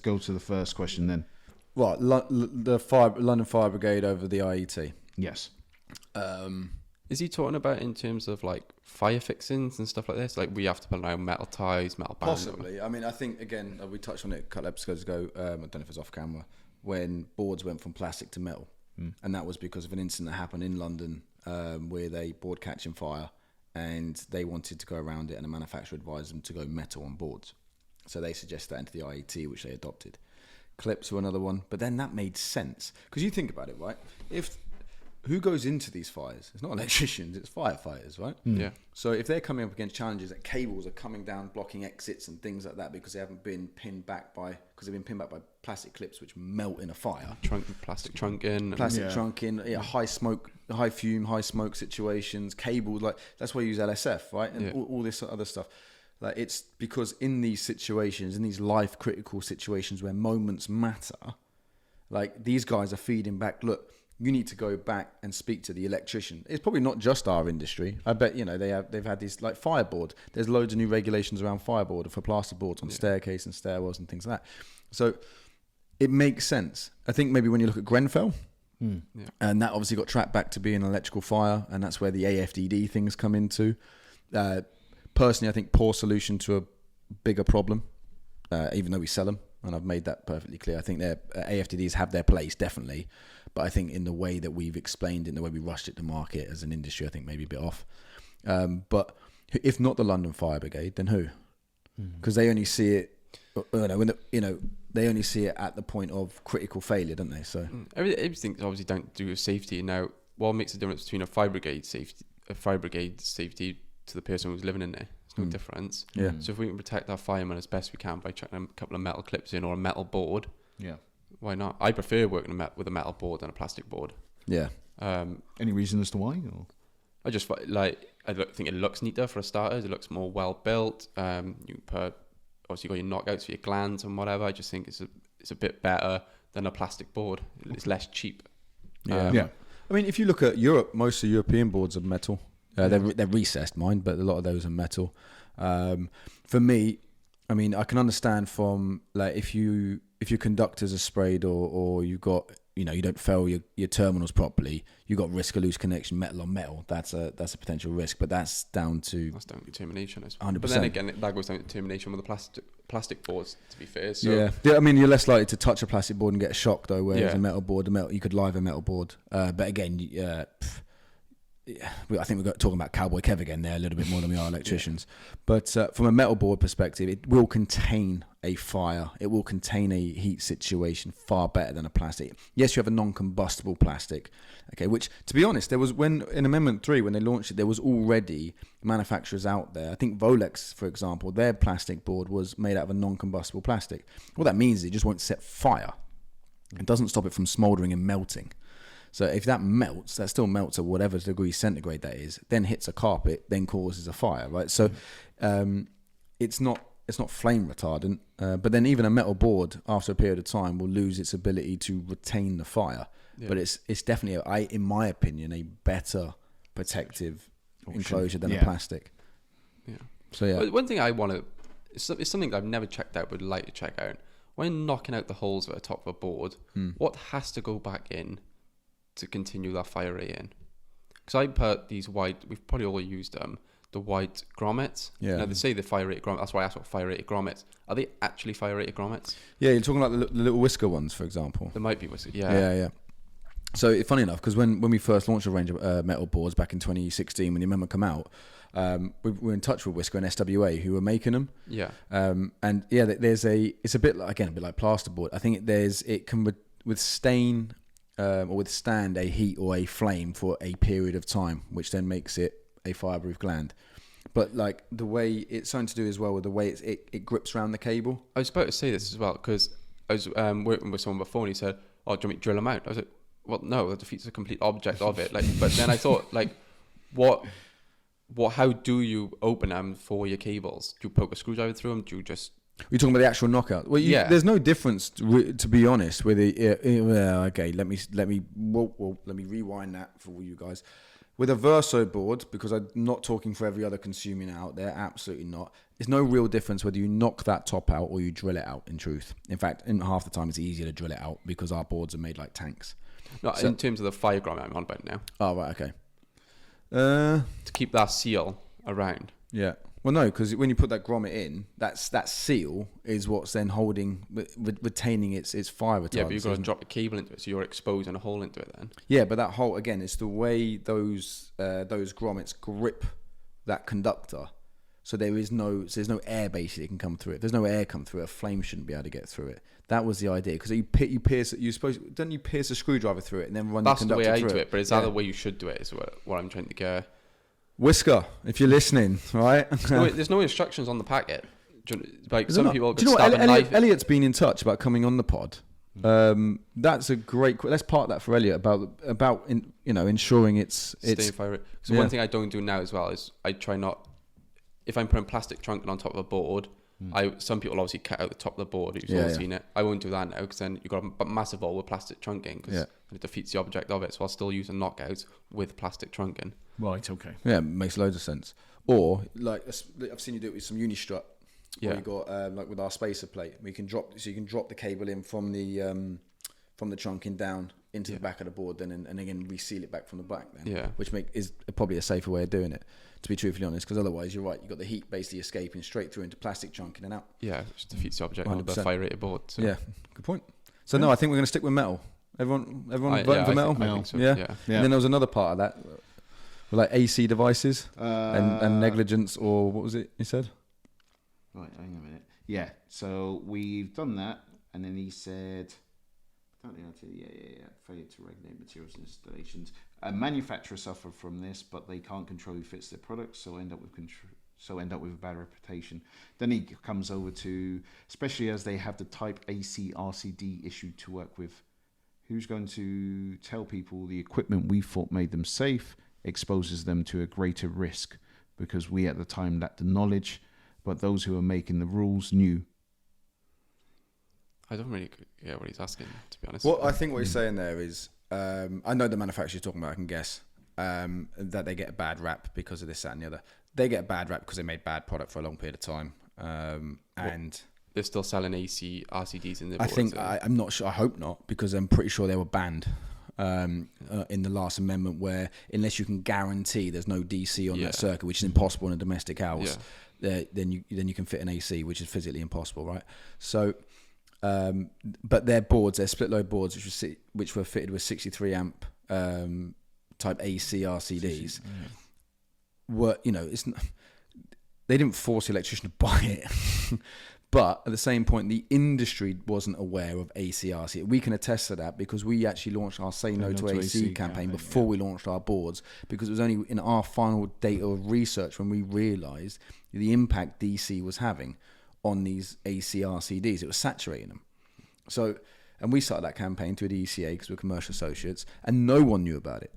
go to the first question then. Right, London Fire Brigade over the IET. Yes. Is he talking about in terms of like fire fixings and stuff like this? Like we have to put around metal ties, metal bands? Possibly. I mean, I think, again, we touched on it a couple episodes ago, I don't know if it was off camera, when boards went from plastic to metal. And that was because of an incident that happened in London where they board catching fire and they wanted to go around it, and the manufacturer advised them to go metal on boards. So they suggested that into the IET, which they adopted. Clips were another one, but then that made sense. Because you think about it, right? Who goes into these fires? It's not electricians, it's firefighters, right? Yeah. So if they're coming up against challenges that cables are coming down, blocking exits and things like that because they haven't been pinned back by plastic clips which melt in a fire. Plastic trunking. Trunking, high smoke, high fume, high smoke situations, cables, like that's why you use LSF, right? And all this other stuff. Like it's because in these situations, in these life critical situations where moments matter, like these guys are feeding back, look, you need to go back and speak to the electrician. It's probably not just our industry. I bet, they've had these like fireboard. There's loads of new regulations around fireboard for plasterboards on staircase and stairwells and things like that. So it makes sense. I think maybe when you look at Grenfell, and that obviously got tracked back to being an electrical fire, and that's where the AFDD things come into. Personally, I think poor solution to a bigger problem, even though we sell them, and I've made that perfectly clear. I think their AFDDs have their place, definitely. But I think in the way that we've explained it, in the way we rushed it to market as an industry, I think maybe a bit off. But if not the London Fire Brigade, then who? Because they only see it, they only see it at the point of critical failure, don't they? So everything's obviously down to do with safety. Now, what makes the difference between a fire brigade safety to the person who's living in there? There's no difference. Yeah. So if we can protect our firemen as best we can by chucking a couple of metal clips in or a metal board, why not? I prefer working with a metal board than a plastic board. Yeah. Any reason as to why? Or? I just think it looks neater for a starters. It looks more well built. You put obviously got your knockouts for your glands and whatever. I just think it's a bit better than a plastic board. It's less cheap. I mean, if you look at Europe, most of European boards are metal. They're recessed, mind, but a lot of those are metal. For me, I mean, I can understand from like if your conductors are sprayed or you've got, you don't fail your terminals properly, you got risk of loose connection, metal on metal. That's a potential risk, but that's down to termination. 100%. But then again, that goes down to termination with the plastic boards. To be fair, so yeah. I mean, you're less likely to touch a plastic board and get a shock though. Whereas a metal board, you could live a metal board. But again, I think we're talking about Cowboy Kev again there a little bit more than we are electricians. But from a metal board perspective, it will contain a fire. It will contain a heat situation far better than a plastic. Yes, you have a non-combustible plastic, okay, which, to be honest, there was in Amendment 3, when they launched it, there was already manufacturers out there. I think Volex, for example, their plastic board was made out of a non-combustible plastic. What that means is it just won't set fire. It doesn't stop it from smouldering and melting. So if that melts, that still melts at whatever degree centigrade that is, then hits a carpet, then causes a fire, right? So it's not flame retardant, but then even a metal board after a period of time will lose its ability to retain the fire. Yeah. But it's definitely, in my opinion, a better protective enclosure than a plastic. Yeah. So yeah. One thing I want to, it's something I've never checked out, but would like to check out. When knocking out the holes at the top of a board, what has to go back in to continue that fire rate in? Because I put these white, we've probably all used them, the white grommets. Yeah. Now they say the fire rated grommets. That's why I asked what fire rated grommets. Are they actually fire rated grommets? Yeah, you're talking about the little whisker ones, for example. There might be whisker. Yeah. So funny enough, because when we first launched a range of metal boards back in 2016, when the amendment came out, we were in touch with Whisker and SWA who were making them. Yeah. And yeah, it's a bit like, again, a bit like plasterboard. I think it can withstand a heat or a flame for a period of time, which then makes it a fireproof gland. But like the way it's something to do as well with the way it grips around the cable. I was about to say this as well, because I was working with someone before and he said, "Oh, do you want me to drill them out?" I was like, "Well, no, that defeats the complete object of it." Like, but then I thought, like, how do you open them for your cables? Do you poke a screwdriver through them? Do you just... You're talking about the actual knockout. Well, there's no difference, to be honest, with the. Okay, let me rewind that for you guys. With a Verso board, because I'm not talking for every other consumer out there, absolutely not. There's no real difference whether you knock that top out or you drill it out, in truth. In fact, in half the time it's easier to drill it out because our boards are made like tanks. No, in terms of the fire grommet I'm on about now. Oh, right, okay. To keep that seal around. Yeah. Well, no, because when you put that grommet in, that seal is what's then holding, retaining its fire retardant. Yeah, but you've got to drop the cable into it, so you're exposing a hole into it then. Yeah, but that hole, again, it's the way those grommets grip that conductor. So there's no air basically that can come through it. If there's no air come through it, a flame shouldn't be able to get through it. That was the idea, because you pierce don't you pierce a screwdriver through it and then run the conductor through it? That's the way I do it, but it's the way you should do it is what I'm trying to get. Whisker, if you're listening, right? There's no instructions on the packet. Like some people do you know stab what? a knife. Elliot's been in touch about coming on the pod. That's a great. Let's park that for Elliot about ensuring it's fire. So one thing I don't do now as well is I try not. If I'm putting plastic trunking on top of a board, some people obviously cut out the top of the board. You've all seen it. I won't do that now because then you've got a massive hole with plastic trunking because it defeats the object of it. So I'll still use a knockout with plastic trunking. Right, okay. Yeah, it makes loads of sense. Or like I've seen you do it with some unistrut. Yeah. You got like with our spacer plate, you can drop the cable in from the trunking down into the back of the board, then and again reseal it back from the back. Then, which is probably a safer way of doing it. To be truthfully honest, because otherwise you're right. You've got the heat basically escaping straight through into plastic trunking and out. Yeah, which defeats the object 100%. Of the fire rated board. So. Yeah, good point. So no, I think we're going to stick with metal. Everyone voting for metal? I think so. Yeah. And then there was another part of that, like AC devices and negligence, or what was it you said? Right, hang on a minute. Yeah, so we've done that, and then he said, failure to regulate materials and installations. Manufacturers suffer from this, but they can't control who fits their products, so end up with a bad reputation. Then he comes over to, especially as they have the Type AC RCD issue to work with. Who's going to tell people the equipment we thought made them safe exposes them to a greater risk? Because we at the time lacked the knowledge, but those who are making the rules knew. I don't really get what he's asking, to be honest. Well, I think what he's saying there is, I know the manufacturer you're talking about, I can guess, that they get a bad rap because of this, that and the other. They get a bad rap because they made bad product for a long period of time. And they're still selling AC RCDs in their boards. I think, I'm not sure, I hope not, because I'm pretty sure they were banned in the last amendment, where unless you can guarantee there's no DC on that circuit, which is impossible in a domestic house, then you can fit an AC, which is physically impossible, right? So, but their boards, their split load boards, which were fitted with 63 amp type AC RCDs, were, they didn't force the electrician to buy it. But at the same point, the industry wasn't aware of ACRC. We can attest to that because we actually launched our Say No to AC campaign before we launched our boards, because it was only in our final data of research when we realised the impact DC was having on these ACRCDs. It was saturating them. So, and we started that campaign through the ECA because we're commercial associates, and no one knew about it.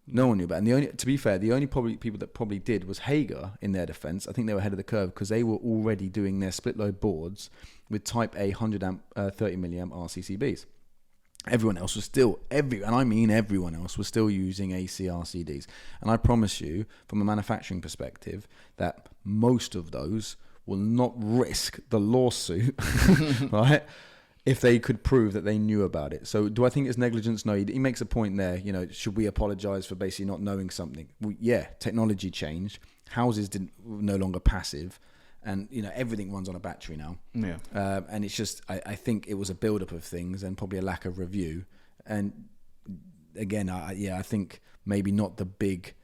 No one knew about it. And to be fair, the only people that probably did was Hager, in their defence. I think they were ahead of the curve because they were already doing their split load boards with Type A 100 amp, 30 milliamp RCCBs. Everyone else was still, and I mean everyone else was still using AC RCDs. And I promise you, from a manufacturing perspective, that most of those will not risk the lawsuit, right? If they could prove that they knew about it. So do I think it's negligence? No, he makes a point there. Should we apologise for basically not knowing something? Well, yeah, technology changed. Houses were no longer passive, and everything runs on a battery now. Yeah. And it's just, I think it was a build-up of things and probably a lack of review. And again, I think maybe not the big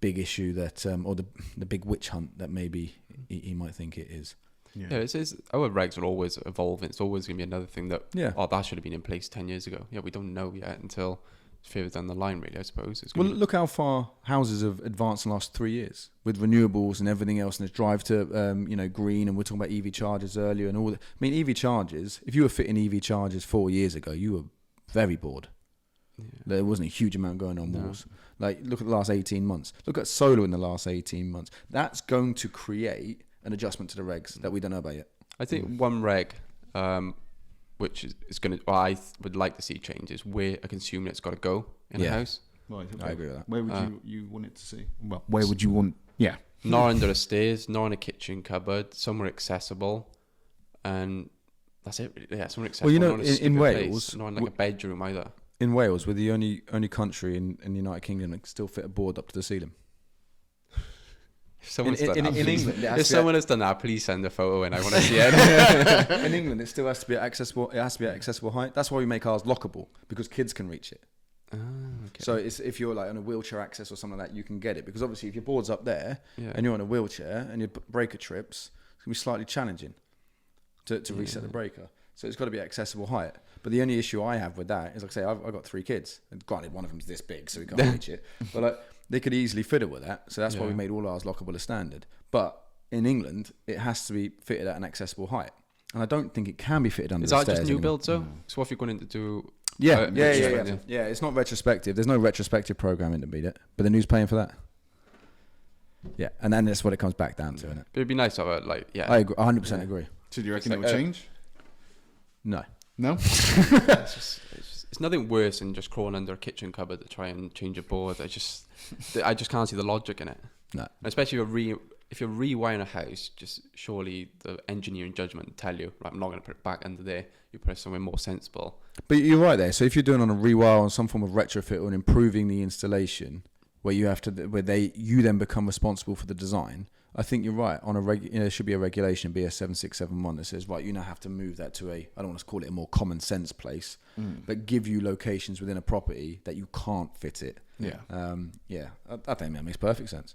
issue that, or the big witch hunt that maybe he might think it is. Yeah, it says our regs will always evolve. It's always going to be another thing that, that should have been in place 10 years ago. Yeah, we don't know yet until further down the line, really, I suppose. Look how far houses have advanced in the last 3 years with renewables and everything else, and this drive to, green, and we're talking about EV chargers earlier and all that. I mean, EV chargers, if you were fitting EV chargers 4 years ago, you were very bored. Yeah. There wasn't a huge amount going on walls. Like, look at the last 18 months. Look at solar in the last 18 months. That's going to create an adjustment to the regs that we don't know about yet. I think one reg, which is going to, I would like to see change, is where a consumer it's got to go in a house. Right, okay. I agree with that. Where would you want it to see? Well, where would you want? Yeah. Not under the stairs, not in a kitchen cupboard, somewhere accessible, and that's it. Yeah, somewhere accessible. Well, you know, not in a in stupid Wales, place, not in like a bedroom either. In Wales, we're the only country in the United Kingdom that can still fit a board up to the ceiling. If someone's done that, in please- England, it has if to be someone has done that, please send a photo in. I want to see it. in England, it still has to be accessible. It has to be at accessible height. That's why we make ours lockable, because kids can reach it. Ah, okay. So it's, if you're like on a wheelchair access or something like that, you can get it. Because obviously, if your board's up there Yeah. and you're on a wheelchair and your breaker trips, it's gonna be slightly challenging to reset the breaker. So it's got to be accessible height. But the only issue I have with that is, like I say, I've got 3 kids. And granted, one of them's this big, so we can't reach it. But like, they could easily fiddle with that. So that's why we made all ours lockable as standard. But in England, it has to be fitted at an accessible height. And I don't think it can be fitted under Is the that stairs just new anymore. builds though? So what if you're going to do? Yeah, yeah. retrospective? Yeah, it's not retrospective. There's no retrospective programming to beat it. But then who's paying for that? Yeah, and then that's what it comes back down to, isn't it? But it'd be nice to have a like, yeah. I agree, 100% agree. So do you reckon It's it like, will change? No. No. It's nothing worse than just crawling under a kitchen cupboard to try and change a board. I just can't see the logic in it. No. Especially if you're rewiring a house, just surely the engineering judgment would tell you, right, I'm not going to put it back under there. You put it somewhere more sensible. But you're right there. So if you're doing on a rewire on some form of retrofit or improving the installation, where you then become responsible for the design, I think you're right. On there should be a regulation, BS 7671, that says, right, you now have to move that to I don't want to call it a more common sense place, but give you locations within a property that you can't fit it. Yeah. I think that makes perfect sense.